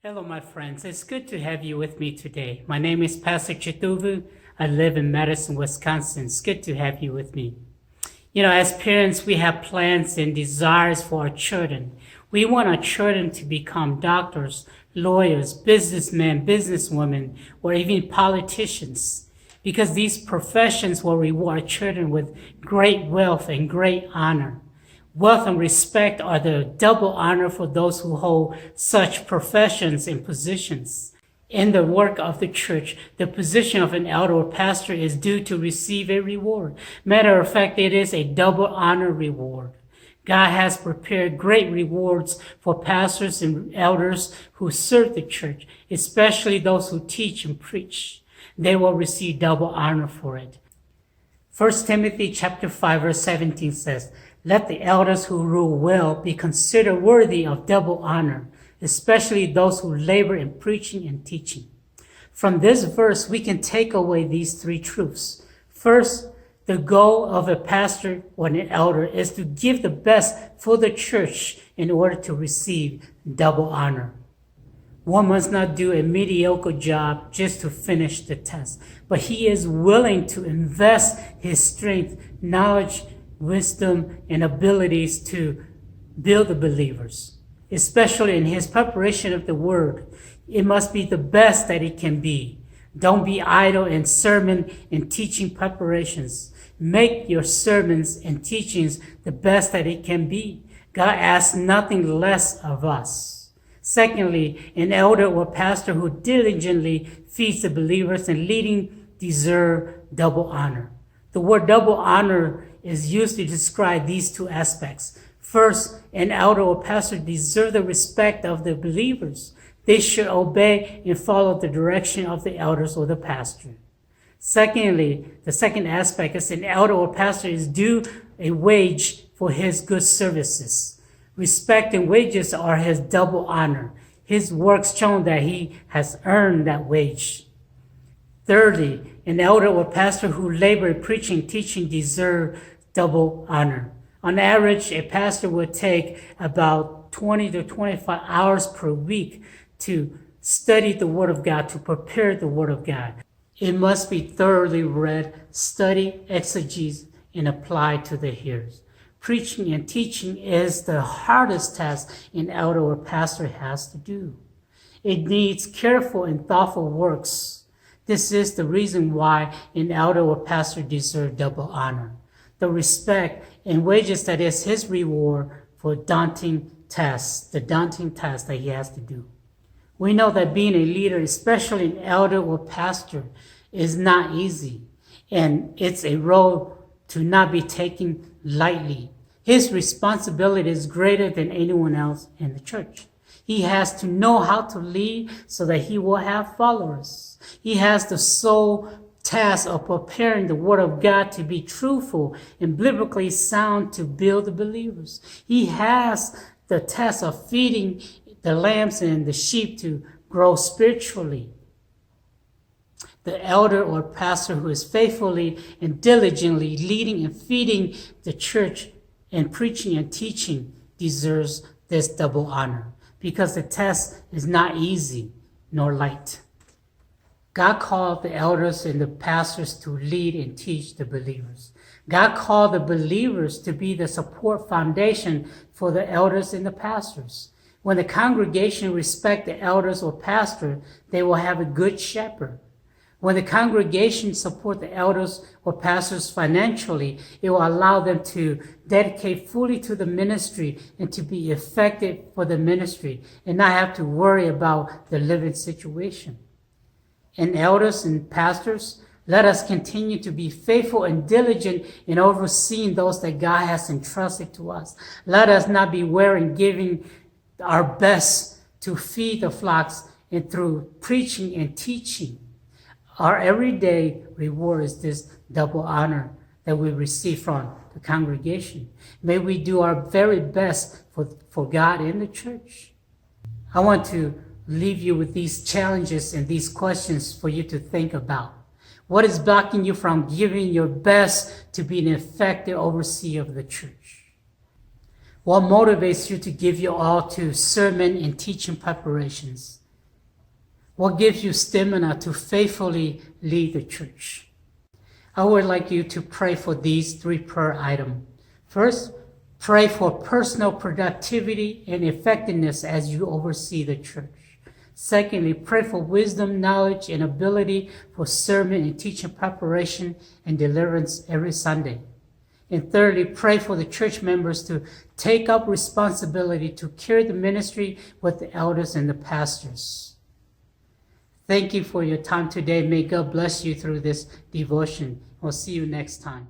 Hello, my friends. It's good to have you with me today. My name is Pastor Chituvu. I live in Madison, Wisconsin. It's good to have you with me. You know, as parents, we have plans and desires for our children. We want our children to become doctors, lawyers, businessmen, businesswomen, or even politicians, because these professions will reward children with great wealth and great honor. Wealth and respect are the double honor for those who hold such professions and positions. In the work of the church, the position of an elder or pastor is due to receive a reward. Matter of fact, it is a double honor reward. God has prepared great rewards for pastors and elders who serve the church, especially those who teach and preach. They will receive double honor for it. 1 Timothy chapter 5 verse 17 says, "Let the elders who rule well be considered worthy of double honor, especially those who labor in preaching and teaching." From this verse, we can take away these three truths. First, the goal of a pastor or an elder is to give the best for the church in order to receive double honor. One must not do a mediocre job just to finish the test, but he is willing to invest his strength, knowledge, wisdom, and abilities to build the believers, especially in his preparation of the word. It must be the best that it can be. Don't be idle in sermon and teaching preparations. Make your sermons and teachings the best that it can be. God asks nothing less of us. Secondly, an elder or pastor who diligently feeds the believers and leading deserve double honor. The word double honor is used to describe these two aspects. First, an elder or pastor deserve the respect of the believers. They should obey and follow the direction of the elders or the pastor. Secondly, the second aspect is an elder or pastor is due a wage for his good services. Respect and wages are his double honor. His works show that he has earned that wage. Thirdly, an elder or pastor who labor preaching, teaching deserve double honor. On average, a pastor would take about 20 to 25 hours per week to study the Word of God, to prepare the Word of God. It must be thoroughly read, studied, exegesis, and applied to the hearers. Preaching and teaching is the hardest task an elder or pastor has to do. It needs careful and thoughtful works. This is the reason why an elder or pastor deserves double honor. The respect and wages that is his reward for the daunting task that he has to do. We know that being a leader, especially an elder or pastor, is not easy, and it's a role to not be taken lightly. His responsibility is greater than anyone else in the church. He has to know how to lead so that he will have followers. He has the sole task of preparing the Word of God to be truthful and biblically sound to build the believers. He has the task of feeding the lambs and the sheep to grow spiritually. The elder or pastor who is faithfully and diligently leading and feeding the church and preaching and teaching deserves this double honor, because the task is not easy nor light. God called the elders and the pastors to lead and teach the believers. God called the believers to be the support foundation for the elders and the pastors. When the congregation respects the elders or pastor, they will have a good shepherd. When the congregation support the elders or pastors financially, it will allow them to dedicate fully to the ministry and to be effective for the ministry and not have to worry about the living situation. And elders and pastors, let us continue to be faithful and diligent in overseeing those that God has entrusted to us. Let us not be weary giving our best to feed the flocks and through preaching and teaching. Our everyday reward is this double honor that we receive from the congregation. May we do our very best for God and the church. I want to leave you with these challenges and these questions for you to think about. What is blocking you from giving your best to be an effective overseer of the church? What motivates you to give your all to sermon and teaching preparations? What gives you stamina to faithfully lead the church? I would like you to pray for these 3 prayer items. First, pray for personal productivity and effectiveness as you oversee the church. Secondly, pray for wisdom, knowledge, and ability for sermon and teaching preparation and deliverance every Sunday. And thirdly, pray for the church members to take up responsibility to carry the ministry with the elders and the pastors. Thank you for your time today. May God bless you through this devotion. We'll see you next time.